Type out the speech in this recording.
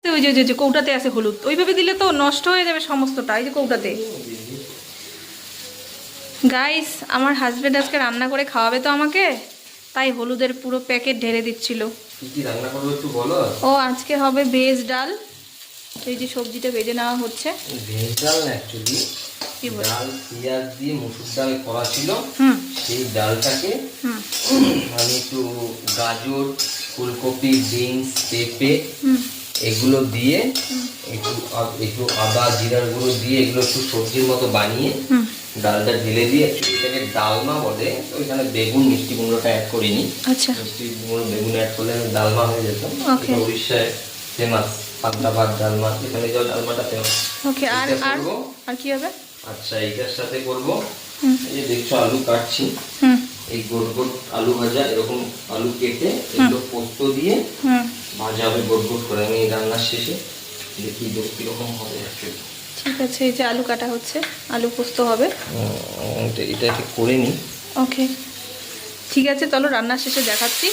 ওই যে যে কৌটাতে আছে হলুদ, ওইভাবে দিলে তো নষ্ট হয়ে যাবে সমস্তটা। এই যে কৌটাতে। গাইস, আমার হাজবেন্ড আজকে রান্না করে খাওয়াবে তো আমাকে, তাই হলুদের পুরো প্যাকেট ঢেলে দিচ্ছিল। কি কি রান্না করবে একটু বলো। ও আজকে হবে ভেজ ডাল। এই যে সবজিটা ভেজে নেওয়া হচ্ছে। ভেজ ডাল না, অ্যাকচুয়ালি ডাল পেঁয়াজ দিয়ে মুসুর ডাল করা ছিল। সেই ডালটাকে আমি একটু গাজর, ফুলকপি, বিনস, পেঁপে এগুলো দিয়ে একটু আদা জিরার গুঁড়ো দিয়ে এগুলো একটু সবজির মতো বানিয়ে ডালটা ঢেলে দিয়ে, এটাকে ডালমা বলে। তো এখানে বেগুন মিষ্টি কুমড়োটা অ্যাড করিনি। আচ্ছা, মিষ্টি কুমড়ো বেগুন অ্যাড করলে ডালমা হয়ে যেত। উড়িষ্যায় ফেমাস পান্তা ভাত ডালমা, এখানে যে ডালমাটা ফেমাস। ওকে, আর আর আর কি হবে? আচ্ছা, এইটার সাথে করব, এই যে দেখছো আলু কাটছি, এই গোল গোল আলু ভাজা, এরকম আলু কেটে এগুলো পোস্ত দিয়ে ভাজা হবে গোল গোল করে। আমি রান্নার শেষে দেখি কিরকম হবে অ্যাকচুয়ালি। ঠিক আছে, এই যে আলু কাটা হচ্ছে, আলু পোস্ত হবে। এটা করে নিই। ওকে, ঠিক আছে, চলো রান্নার শেষে দেখাচ্ছি।